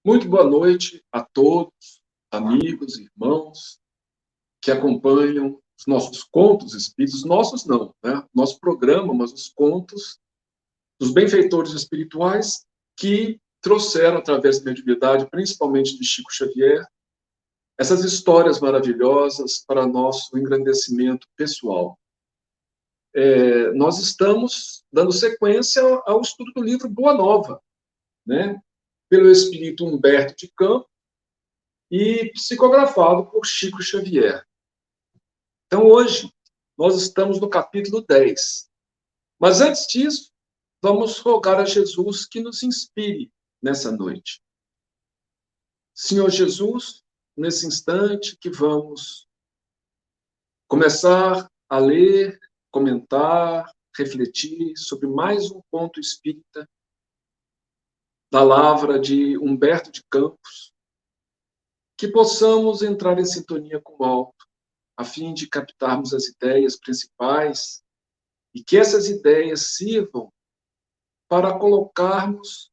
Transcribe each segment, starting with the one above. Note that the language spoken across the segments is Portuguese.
Muito boa noite a todos, amigos, irmãos, que acompanham os nossos contos espíritos, nossos não, né? Nosso programa, mas os contos dos benfeitores espirituais que trouxeram, através da mediunidade, principalmente de Chico Xavier, essas histórias maravilhosas para nosso engrandecimento pessoal. Nós estamos dando sequência ao estudo do livro Boa Nova, né? Pelo espírito Humberto de Campos, e psicografado por Chico Xavier. Então, hoje, nós estamos no capítulo 10. Mas, antes disso, vamos rogar a Jesus que nos inspire nessa noite. Senhor Jesus, nesse instante que vamos começar a ler, comentar, refletir sobre mais um conto espírita da lavra de Humberto de Campos, que possamos entrar em sintonia com o alto, a fim de captarmos as ideias principais e que essas ideias sirvam para colocarmos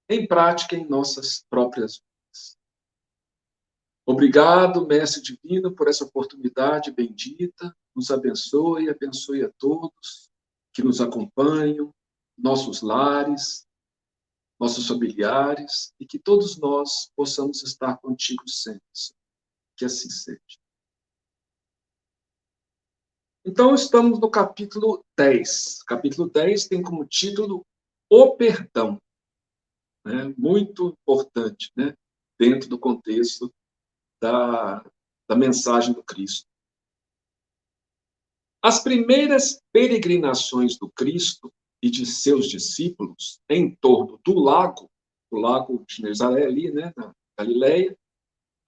em prática em nossas próprias vidas. Obrigado, Mestre Divino, por essa oportunidade bendita. Nos abençoe, abençoe a todos que nos acompanham, nossos lares, nossos familiares, e que todos nós possamos estar contigo sempre. Que assim seja. Então, estamos no capítulo 10. Capítulo 10 tem como título O Perdão. Muito importante, né? Dentro do contexto da mensagem do Cristo. As primeiras peregrinações do Cristo e de seus discípulos em torno do lago, o lago de Genezaré ali, né, na Galileia,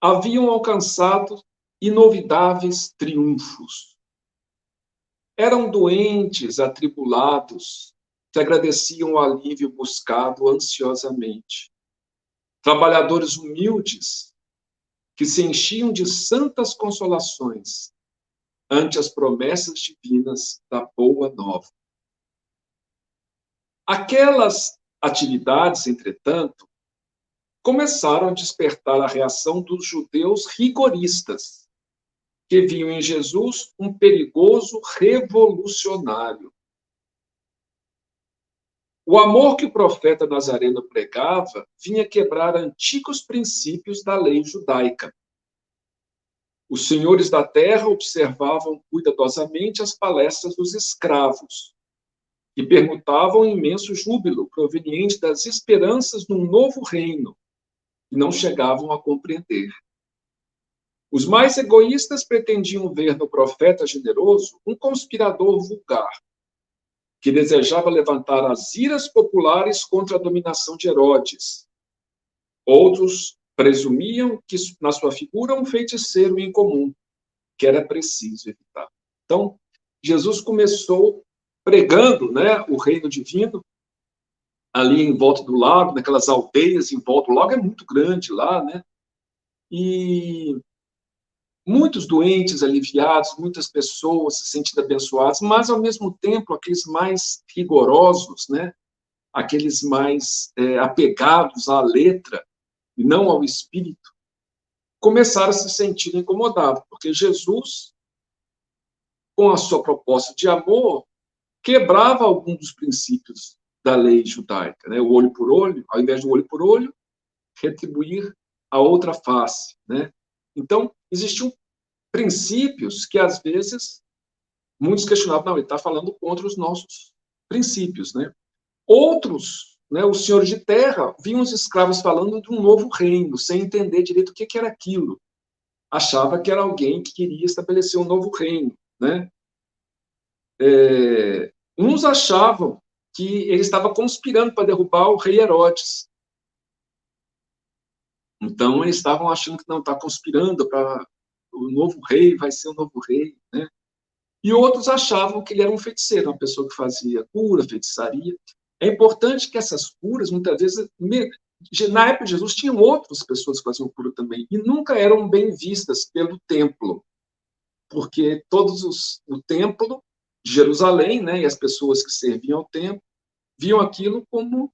haviam alcançado inovidáveis triunfos. Eram doentes, atribulados, que agradeciam o alívio buscado ansiosamente. Trabalhadores humildes, que se enchiam de santas consolações ante as promessas divinas da Boa Nova. Aquelas atividades, entretanto, começaram a despertar a reação dos judeus rigoristas, que viam em Jesus um perigoso revolucionário. O amor que o profeta Nazareno pregava vinha quebrar antigos princípios da lei judaica. Os senhores da terra observavam cuidadosamente as palestras dos escravos e permutavam imenso júbilo proveniente das esperanças de um novo reino que não chegavam a compreender. Os mais egoístas pretendiam ver no profeta generoso um conspirador vulgar, que desejava levantar as iras populares contra a dominação de Herodes. Outros presumiam que na sua figura um feiticeiro incomum, que era preciso evitar. Então, Jesus começou pregando, né, o reino divino ali em volta do lago, naquelas aldeias em volta. O lago é muito grande lá, né? E muitos doentes aliviados, muitas pessoas se sentindo abençoadas, mas, ao mesmo tempo, aqueles mais rigorosos, né? Aqueles mais apegados à letra e não ao espírito, começaram a se sentir incomodados, porque Jesus, com a sua proposta de amor, quebrava alguns dos princípios da lei judaica, né? O olho por olho, ao invés do olho por olho, retribuir a outra face, né? Então, existiam princípios que, às vezes, muitos questionavam, não, ele está falando contra os nossos princípios, né? Outros, né, os senhores de terra, viam os escravos falando de um novo reino, sem entender direito o que era aquilo. Achava que era alguém que queria estabelecer um novo reino, né? Uns achavam que ele estava conspirando para derrubar o rei Herodes. Então, eles estavam achando que não está conspirando para o novo rei, vai ser o novo rei, né? E outros achavam que ele era um feiticeiro, uma pessoa que fazia cura, feitiçaria. É importante que essas curas, muitas vezes, na época de Jesus, tinham outras pessoas que faziam cura também, e nunca eram bem vistas pelo templo, porque o templo de Jerusalém, né, e as pessoas que serviam ao templo, viam aquilo como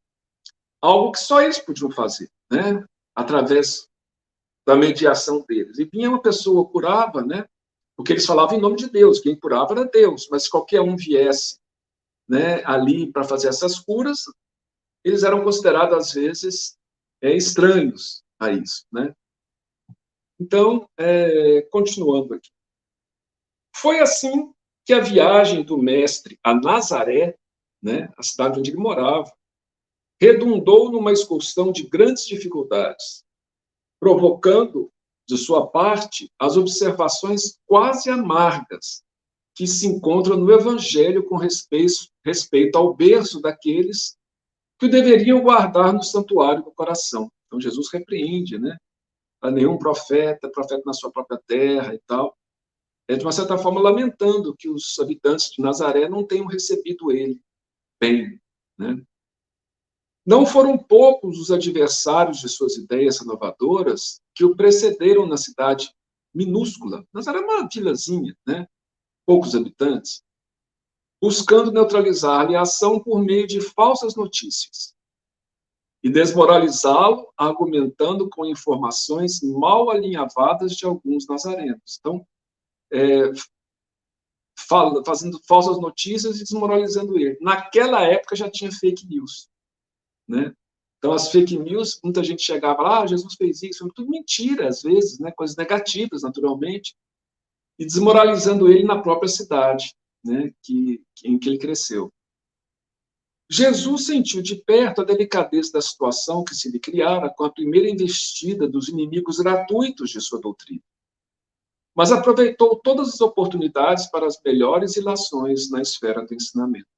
algo que só eles podiam fazer, né? através da mediação deles. E vinha uma pessoa, curava, né? Porque eles falavam em nome de Deus, quem curava era Deus, mas se qualquer um viesse, né, ali para fazer essas curas, eles eram considerados, às vezes, estranhos a isso, né? Então, continuando aqui. Foi assim que a viagem do mestre a Nazaré, né, a cidade onde ele morava, redundou numa excursão de grandes dificuldades, provocando, de sua parte, as observações quase amargas que se encontram no Evangelho com respeito ao berço daqueles que o deveriam guardar no santuário do coração. Então, Jesus repreende, né? A nenhum profeta na sua própria terra e tal. De uma certa forma, lamentando que os habitantes de Nazaré não tenham recebido ele bem, né? Não foram poucos os adversários de suas ideias renovadoras que o precederam na cidade minúscula. Nazaré é uma vilazinha, né? Poucos habitantes, buscando neutralizar-lhe a ação por meio de falsas notícias e desmoralizá-lo, argumentando com informações mal alinhavadas de alguns nazarenos. Então, fazendo falsas notícias e desmoralizando ele. Naquela época já tinha fake news, né? Então, as fake news, muita gente chegava lá, Jesus fez isso, tudo mentira, às vezes, né? Coisas negativas, naturalmente, e desmoralizando ele na própria cidade, né? Em que ele cresceu. Jesus sentiu de perto a delicadeza da situação que se lhe criara com a primeira investida dos inimigos gratuitos de sua doutrina, mas aproveitou todas as oportunidades para as melhores ilações na esfera do ensinamento.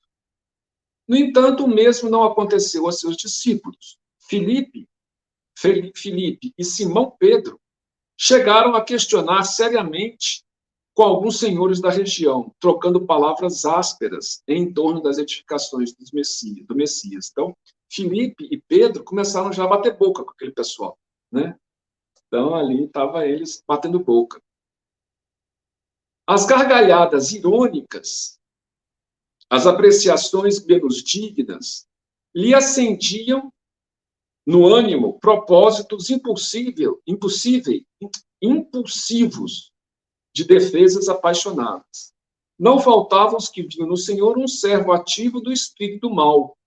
No entanto, o mesmo não aconteceu a seus discípulos. Filipe e Simão Pedro chegaram a questionar seriamente com alguns senhores da região, trocando palavras ásperas em torno das edificações do Messias. Então, Filipe e Pedro começaram já a bater boca com aquele pessoal, né? Então, ali estavam eles batendo boca. As gargalhadas irônicas, as apreciações menos dignas, lhe acendiam no ânimo propósitos impulsivos de defesas apaixonadas. Não faltavam os que viam no Senhor um servo ativo do espírito do mal.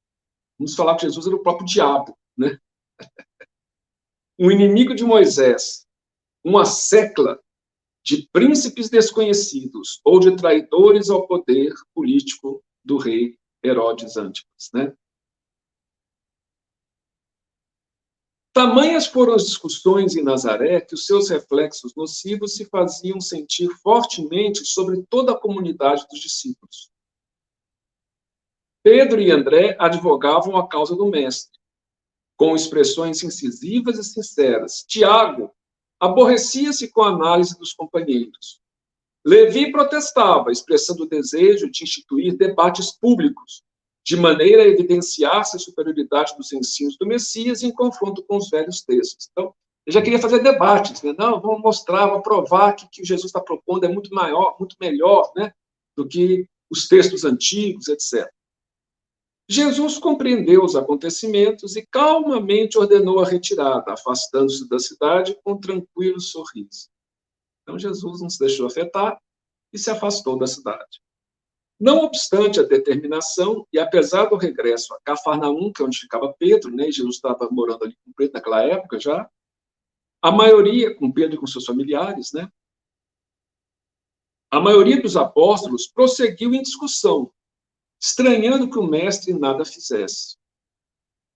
Vamos falar que Jesus era o próprio diabo, né? Um inimigo de Moisés, uma secla de príncipes desconhecidos ou de traidores ao poder político do rei Herodes Antipas, né? Tamanhas foram as discussões em Nazaré que os seus reflexos nocivos se faziam sentir fortemente sobre toda a comunidade dos discípulos. Pedro e André advogavam a causa do mestre, com expressões incisivas e sinceras. Tiago aborrecia-se com a análise dos companheiros. Levi protestava, expressando o desejo de instituir debates públicos, de maneira a evidenciar-se a superioridade dos ensinos do Messias em confronto com os velhos textos. Então, ele já queria fazer debates, né? Não, vamos mostrar, vamos provar que o que Jesus está propondo é muito maior, muito melhor, né, do que os textos antigos, etc. Jesus compreendeu os acontecimentos e calmamente ordenou a retirada, afastando-se da cidade com um tranquilo sorriso. Então, Jesus não se deixou afetar e se afastou da cidade. Não obstante a determinação, e apesar do regresso a Cafarnaum, que é onde ficava Pedro, né, e Jesus estava morando ali com Pedro naquela época já, a maioria, com Pedro e com seus familiares, né, a maioria dos apóstolos prosseguiu em discussão, estranhando que o mestre nada fizesse,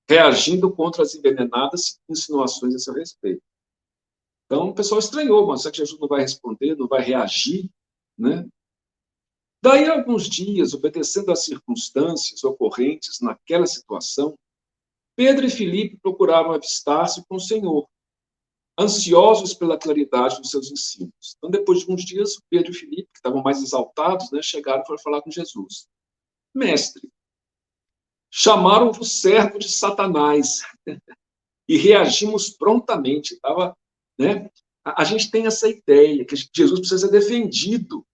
reagindo contra as envenenadas insinuações a seu respeito. Então, o pessoal estranhou, mas será que Jesus não vai responder, não vai reagir, né? Daí a alguns dias, obedecendo às circunstâncias ocorrentes naquela situação, Pedro e Filipe procuraram avistar-se com o Senhor, ansiosos pela claridade dos seus ensinos. Então, depois de alguns dias, Pedro e Filipe, que estavam mais exaltados, né, chegaram para falar com Jesus. Mestre, chamaram-vos servo de Satanás e reagimos prontamente. Né? A gente tem essa ideia que Jesus precisa ser defendido.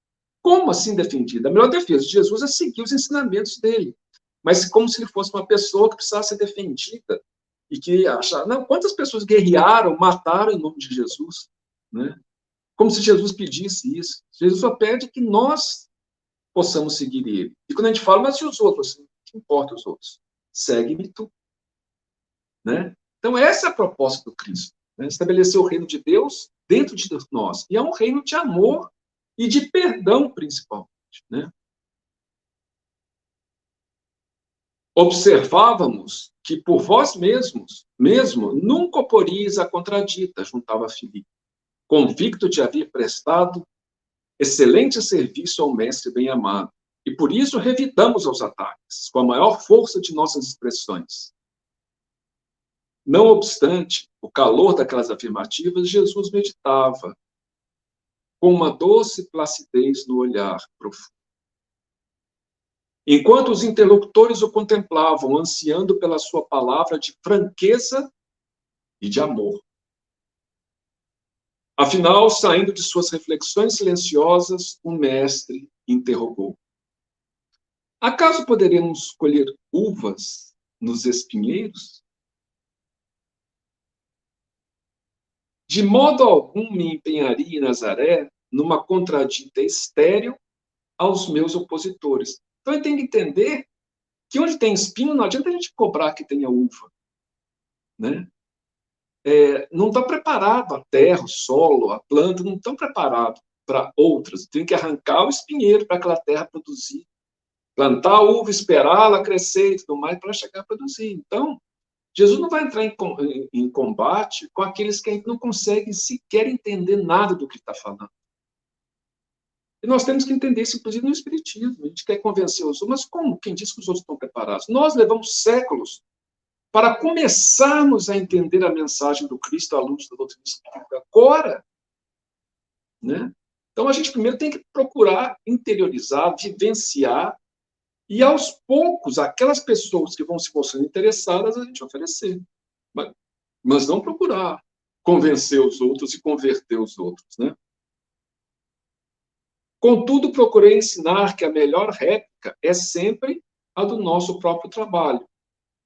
Como assim defendido? A melhor defesa de Jesus é seguir os ensinamentos dele. Mas como se ele fosse uma pessoa que precisava ser defendida. e que acharam, não, quantas pessoas guerrearam, mataram em nome de Jesus, né? Como se Jesus pedisse isso. Jesus só pede que nós possamos seguir ele. E quando a gente fala, mas e os outros? Assim, que importa os outros? Segue-me tu, né? Então, essa é a proposta do Cristo, né? Estabelecer o reino de Deus dentro de nós. E é um reino de amor e de perdão, principalmente, né? Observávamos que por vós mesmo, nunca oporíeis a contradita, juntava Filipe, convicto de haver prestado excelente serviço ao mestre bem-amado, e por isso revidamos aos ataques, com a maior força de nossas expressões. Não obstante o calor daquelas afirmativas, Jesus meditava, com uma doce placidez no olhar profundo. Enquanto os interlocutores o contemplavam, ansiando pela sua palavra de franqueza e de amor. Afinal, saindo de suas reflexões silenciosas, o mestre interrogou: acaso poderemos colher uvas nos espinheiros? De modo algum me empenharia em Nazaré numa contradita estéril aos meus opositores. Então, eu tenho que entender que onde tem espinho, não adianta a gente cobrar que tenha uva, né? Não está preparado a terra, o solo, a planta, não estão preparados para outras. Tem que arrancar o espinheiro para aquela terra produzir. Plantar a uva, esperá-la crescer e tudo mais para chegar a produzir. Então, Jesus não vai entrar em combate com aqueles que ainda não conseguem sequer entender nada do que está falando. E nós temos que entender isso, inclusive, no Espiritismo. A gente quer convencer os outros, mas como? Quem diz que os outros estão preparados? Nós levamos séculos para começarmos a entender a mensagem do Cristo à luz da doutrina espírita. Agora, né? Então, a gente primeiro tem que procurar interiorizar, vivenciar, e aos poucos, aquelas pessoas que vão se mostrando interessadas, a gente oferecer. Mas não procurar convencer os outros e converter os outros, né? Contudo, procurei ensinar que a melhor réplica é sempre a do nosso próprio trabalho,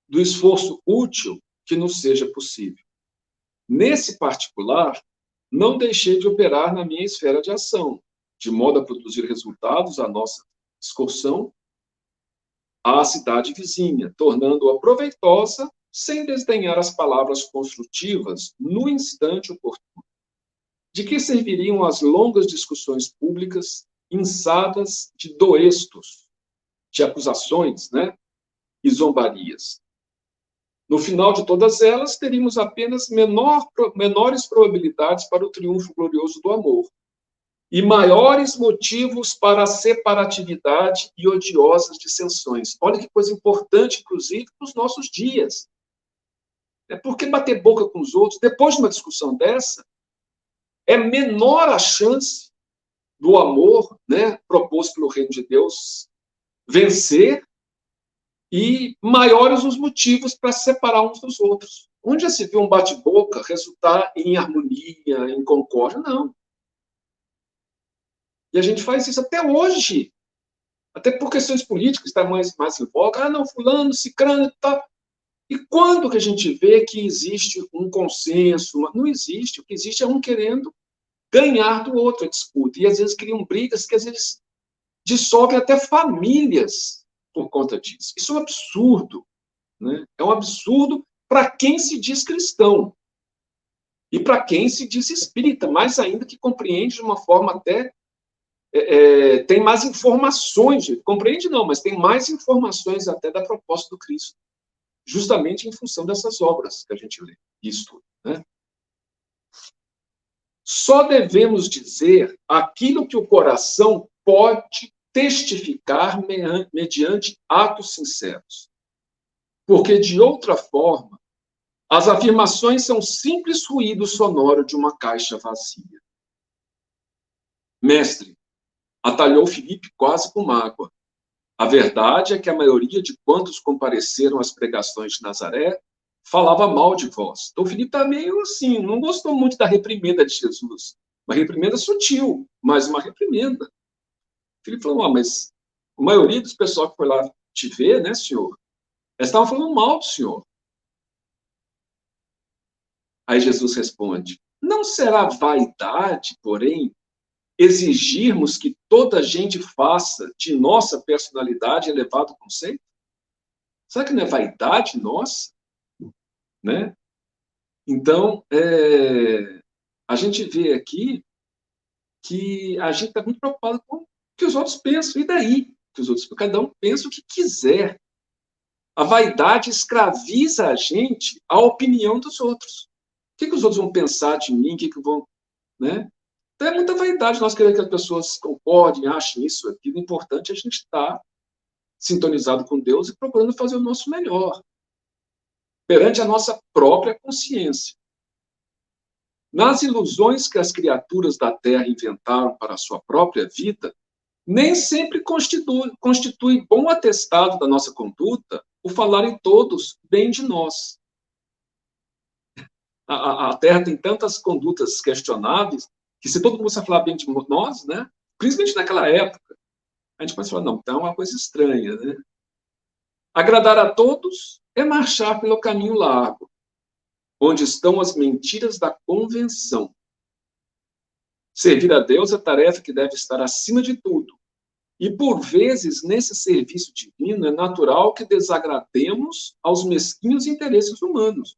do esforço útil que nos seja possível. Nesse particular, não deixei de operar na minha esfera de ação, de modo a produzir resultados à nossa excursão à cidade vizinha, tornando-a proveitosa sem desdenhar as palavras construtivas no instante oportuno. De que serviriam as longas discussões públicas inçadas de doestos, de acusações, né, e zombarias? No final de todas elas, teríamos apenas menores probabilidades para o triunfo glorioso do amor e maiores motivos para a separatividade e odiosas dissensões. Olha que coisa importante, inclusive, para os nossos dias. É porque bater boca com os outros, depois de uma discussão dessa, é menor a chance do amor, né, proposto pelo reino de Deus, vencer, e maiores os motivos para separar uns dos outros. Onde já se viu um bate-boca resultar em harmonia, em concórdia? Não. E a gente faz isso até hoje. Até por questões políticas, está mais em voga. Ah, não, fulano, cicrano e tal. E quando que a gente vê que existe um consenso? Não existe. O que existe é um querendo ganhar do outro a disputa. E às vezes criam brigas que às vezes dissolvem até famílias por conta disso. Isso é um absurdo, né? É um absurdo para quem se diz cristão e para quem se diz espírita, mais ainda, que compreende de uma forma até tem mais informações, compreende não, mas tem mais informações até da proposta do Cristo, justamente em função dessas obras que a gente lê e estuda, né? Só devemos dizer aquilo que o coração pode testificar mediante atos sinceros. Porque, de outra forma, as afirmações são simples ruído sonoro de uma caixa vazia. Mestre, atalhou Filipe quase com mágoa. A verdade é que a maioria de quantos compareceram às pregações de Nazaré falava mal de vós. Então, Filipe está meio assim, não gostou muito da reprimenda de Jesus. Uma reprimenda sutil, mas uma reprimenda. Filipe falou, mas a maioria dos pessoal que foi lá te ver, né, senhor? Eles estavam falando mal do senhor. Aí Jesus responde: não será vaidade, porém, exigirmos que toda a gente faça de nossa personalidade elevado conceito? Será que não é vaidade nossa? Né? Então, a gente vê aqui que a gente está muito preocupado com o que os outros pensam. E daí? Que os outros, cada um pensa o que quiser. A vaidade escraviza a gente à opinião dos outros. O que os outros vão pensar de mim? O que vão... Né? Então, é muita vaidade nós queremos que as pessoas concordem, achem isso, aquilo. O importante é a gente estar sintonizado com Deus e procurando fazer o nosso melhor, perante a nossa própria consciência. Nas ilusões que as criaturas da Terra inventaram para a sua própria vida, nem sempre constitui bom atestado da nossa conduta o falarem todos bem de nós. A Terra tem tantas condutas questionáveis que se todo mundo começar a falar bem de nós, né, principalmente naquela época, a gente pode falar, não, então é uma coisa estranha. Né? Agradar a todos é marchar pelo caminho largo, onde estão as mentiras da convenção. Servir a Deus é tarefa que deve estar acima de tudo. E, por vezes, nesse serviço divino, é natural que desagrademos aos mesquinhos interesses humanos.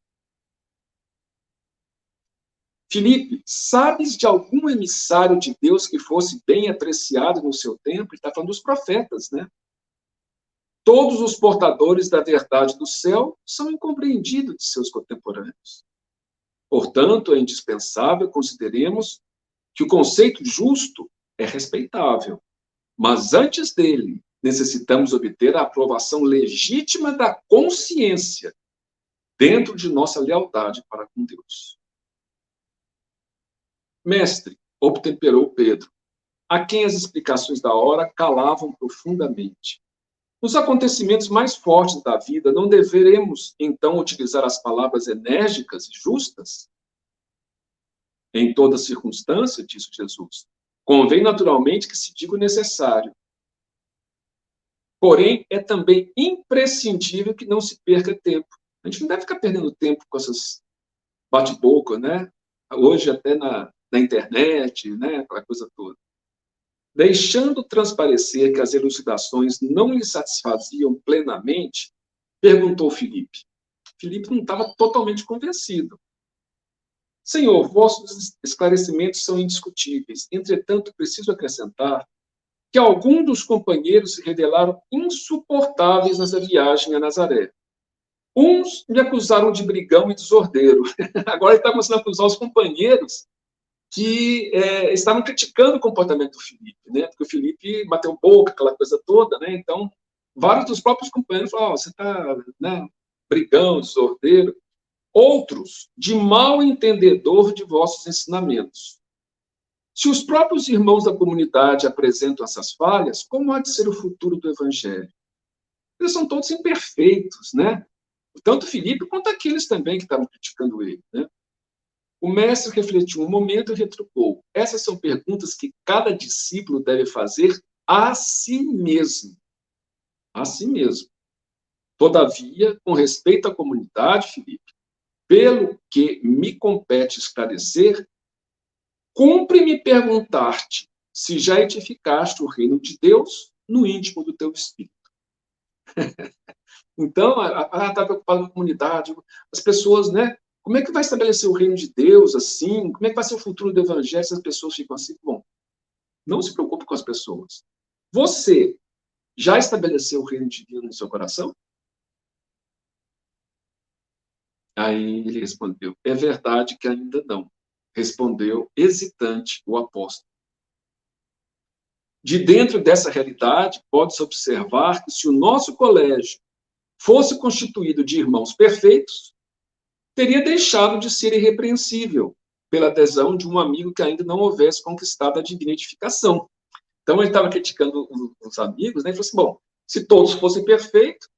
Filipe, sabes de algum emissário de Deus que fosse bem apreciado no seu tempo? Ele está falando dos profetas, né? Todos os portadores da verdade do céu são incompreendidos de seus contemporâneos. Portanto, é indispensável consideremos que o conceito justo é respeitável, mas antes dele, necessitamos obter a aprovação legítima da consciência dentro de nossa lealdade para com Deus. Mestre, obtemperou Pedro, a quem as explicações da hora calavam profundamente. Nos acontecimentos mais fortes da vida, não deveremos, então, utilizar as palavras enérgicas e justas? Em toda circunstância, disse Jesus, convém naturalmente que se diga o necessário. Porém, é também imprescindível que não se perca tempo. A gente não deve ficar perdendo tempo com essas bate-boca, né? Hoje até na internet, né? Aquela coisa toda. Deixando transparecer que as elucidações não lhe satisfaziam plenamente, perguntou Filipe. Filipe não estava totalmente convencido. Senhor, vossos esclarecimentos são indiscutíveis. Entretanto, preciso acrescentar que alguns dos companheiros se revelaram insuportáveis nessa viagem a Nazaré. Uns me acusaram de brigão e desordeiro. Agora ele está começando a acusar os companheiros que estavam criticando o comportamento do Filipe, né? Porque o Filipe bateu boca, aquela coisa toda, né? Então, vários dos próprios companheiros falaram, você está, né, brigão, desordeiro. Outros, de mal entendedor de vossos ensinamentos. Se os próprios irmãos da comunidade apresentam essas falhas, como há de ser o futuro do Evangelho? Eles são todos imperfeitos, né? Tanto Filipe quanto aqueles também que estavam criticando ele, né? O mestre refletiu um momento e retrucou. Essas são perguntas que cada discípulo deve fazer a si mesmo. A si mesmo. Todavia, com respeito à comunidade, Filipe, pelo que me compete esclarecer, cumpre-me perguntar-te se já edificaste o reino de Deus no íntimo do teu espírito. Então, está preocupado com a comunidade, as pessoas, né? Como é que vai estabelecer o reino de Deus assim? Como é que vai ser o futuro do evangelho se as pessoas ficam assim? Bom, não se preocupe com as pessoas. Você já estabeleceu o reino de Deus no seu coração? Aí ele respondeu, é verdade que ainda não. Respondeu, hesitante, o apóstolo. De dentro dessa realidade, pode-se observar que se o nosso colégio fosse constituído de irmãos perfeitos, teria deixado de ser irrepreensível pela adesão de um amigo que ainda não houvesse conquistado a divina edificação. Então, ele estava criticando os amigos, né? Ele falou assim, bom, se todos fossem perfeitos,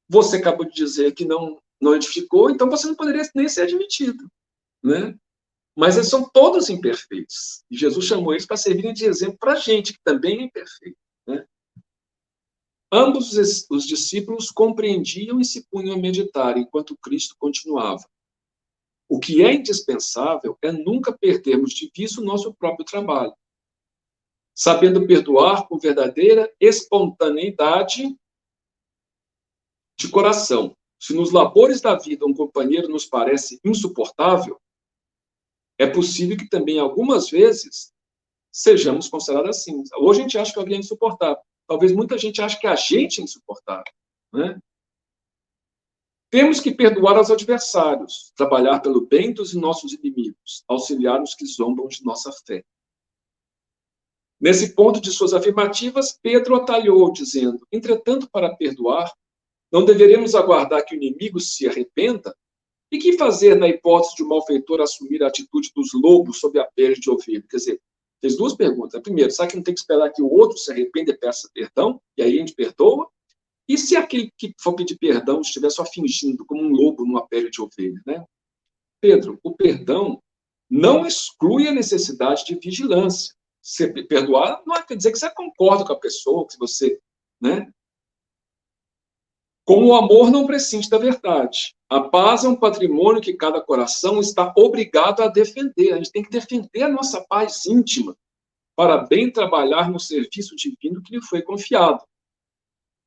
você acabou de dizer que não edificou, então você não poderia nem ser admitido, né? Mas eles são todos imperfeitos. E Jesus chamou eles para servirem de exemplo para a gente, que também é imperfeito, né? Ambos os discípulos compreendiam e se punham a meditar, enquanto Cristo continuava. O que é indispensável é nunca perdermos de vista o nosso próprio trabalho, sabendo perdoar com verdadeira espontaneidade de coração. Se nos labores da vida um companheiro nos parece insuportável, é possível que também algumas vezes sejamos considerados assim. Hoje a gente acha que alguém é insuportável. Talvez muita gente ache que a gente é insuportável, né? Temos que perdoar aos adversários, trabalhar pelo bem dos nossos inimigos, auxiliar os que zombam de nossa fé. Nesse ponto de suas afirmativas, Pedro atalhou, dizendo: entretanto, para perdoar, não deveremos aguardar que o inimigo se arrependa? E que fazer na hipótese de um malfeitor assumir a atitude dos lobos sob a pele de ovelha? Quer dizer, fez duas perguntas. Primeiro, será que não tem que esperar que o outro se arrependa e peça perdão? E aí a gente perdoa? E se aquele que for pedir perdão estiver só fingindo como um lobo numa pele de ovelha, né? Pedro, o perdão não exclui a necessidade de vigilância. Se perdoar não quer dizer que você concorda com a pessoa, que você, né? Como o amor não prescinde da verdade. A paz é um patrimônio que cada coração está obrigado a defender. A gente tem que defender a nossa paz íntima para bem trabalhar no serviço divino que lhe foi confiado.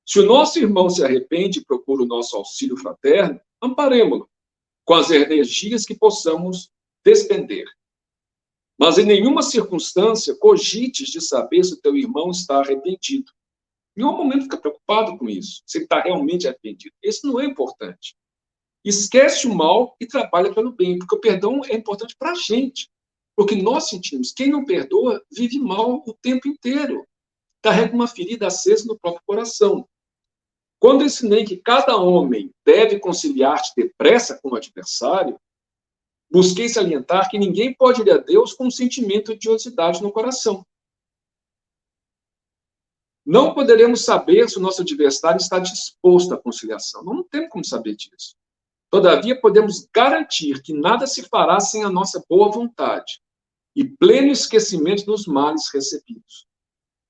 Se o nosso irmão se arrepende e procura o nosso auxílio fraterno, amparemo-lo com as energias que possamos despender. Mas em nenhuma circunstância cogites de saber se o teu irmão está arrependido. Em nenhum momento fica preocupado com isso, se ele está realmente arrependido. Isso não é importante. Esquece o mal e trabalha pelo bem, porque o perdão é importante para a gente. Porque nós sentimos, quem não perdoa vive mal o tempo inteiro. Carrega uma ferida acesa no próprio coração. Quando ensinei que cada homem deve conciliar-se depressa com o adversário, busquei salientar que ninguém pode ir a Deus com um sentimento de odiosidade no coração. Não poderemos saber se o nosso adversário está disposto à conciliação. Não temos como saber disso. Todavia, podemos garantir que nada se fará sem a nossa boa vontade e pleno esquecimento dos males recebidos.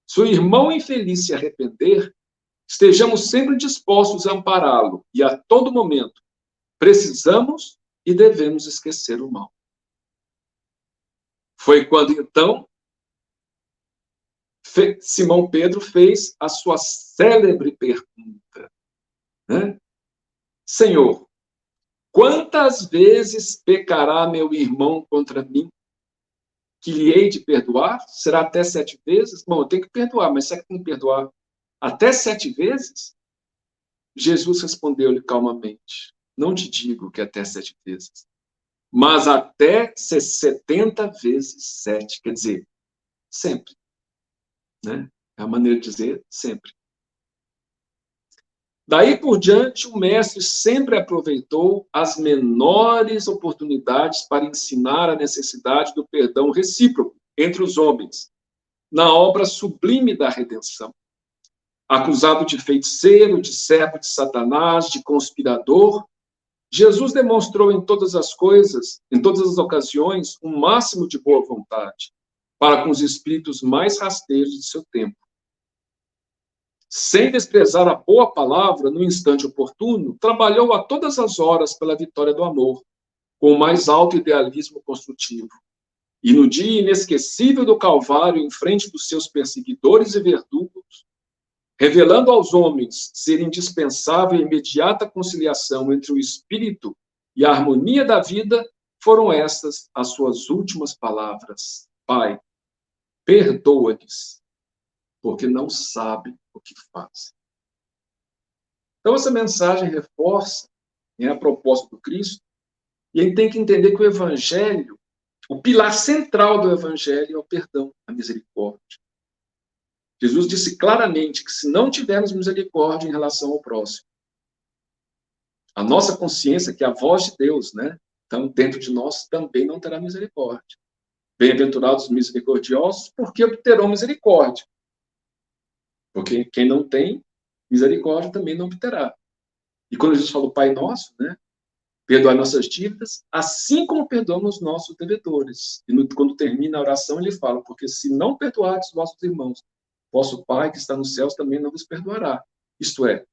Se o irmão infeliz se arrepender, estejamos sempre dispostos a ampará-lo e, a todo momento, precisamos e devemos esquecer o mal. Foi quando, então, Simão Pedro fez a sua célebre pergunta, né? Senhor, quantas vezes pecará meu irmão contra mim, que lhe hei de perdoar? Será até 7 vezes? Bom, eu tenho que perdoar, mas será que tem que perdoar até 7 vezes? Jesus respondeu-lhe calmamente: não te digo que até 7 vezes, mas até 70 vezes 7. Quer dizer, sempre. Né? É a maneira de dizer sempre. Daí por diante, o mestre sempre aproveitou as menores oportunidades para ensinar a necessidade do perdão recíproco entre os homens, na obra sublime da redenção. Acusado de feiticeiro, de servo de Satanás, de conspirador, Jesus demonstrou em todas as coisas, em todas as ocasiões, um máximo de boa vontade para com os espíritos mais rasteiros de seu tempo. Sem desprezar a boa palavra no instante oportuno, trabalhou a todas as horas pela vitória do amor, com o mais alto idealismo construtivo. E no dia inesquecível do Calvário, em frente dos seus perseguidores e verdugos, revelando aos homens ser indispensável a imediata conciliação entre o espírito e a harmonia da vida, foram estas as suas últimas palavras: Pai, perdoa-lhes, porque não sabem o que fazem. Então, essa mensagem reforça, a proposta do Cristo, e a gente tem que entender que o Evangelho, o pilar central do Evangelho é o perdão, a misericórdia. Jesus disse claramente que se não tivermos misericórdia em relação ao próximo, a nossa consciência, que é a voz de Deus, né? Então, dentro de nós também não terá misericórdia. Bem-aventurados os misericordiosos, porque obterão misericórdia. Porque quem não tem misericórdia também não obterá. E quando Jesus falou Pai Nosso, né? Perdoar nossas dívidas, assim como perdoamos os nossos devedores. E quando termina a oração, ele fala, porque se não perdoardes os vossos irmãos, vosso Pai que está nos céus também não vos perdoará. Isto é,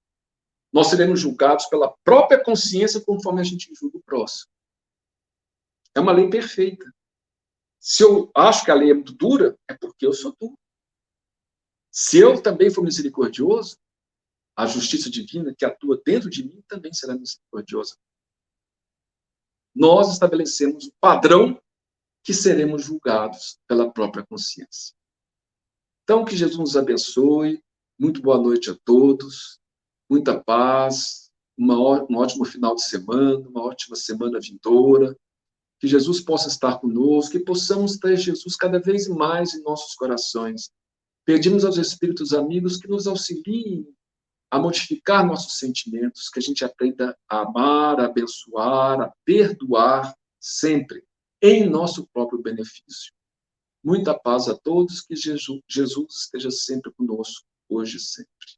nós seremos julgados pela própria consciência conforme a gente julga o próximo. É uma lei perfeita. Se eu acho que a lei é muito dura, é porque eu sou duro. Se eu também for misericordioso, a justiça divina que atua dentro de mim também será misericordiosa. Nós estabelecemos o padrão que seremos julgados pela própria consciência. Então, que Jesus nos abençoe. Muito boa noite a todos. Muita paz. Um ótimo final de semana, uma ótima semana vindoura. Que Jesus possa estar conosco, que possamos ter Jesus cada vez mais em nossos corações. Pedimos aos Espíritos amigos que nos auxiliem a modificar nossos sentimentos, que a gente aprenda a amar, a abençoar, a perdoar sempre, em nosso próprio benefício. Muita paz a todos, que Jesus esteja sempre conosco, hoje e sempre.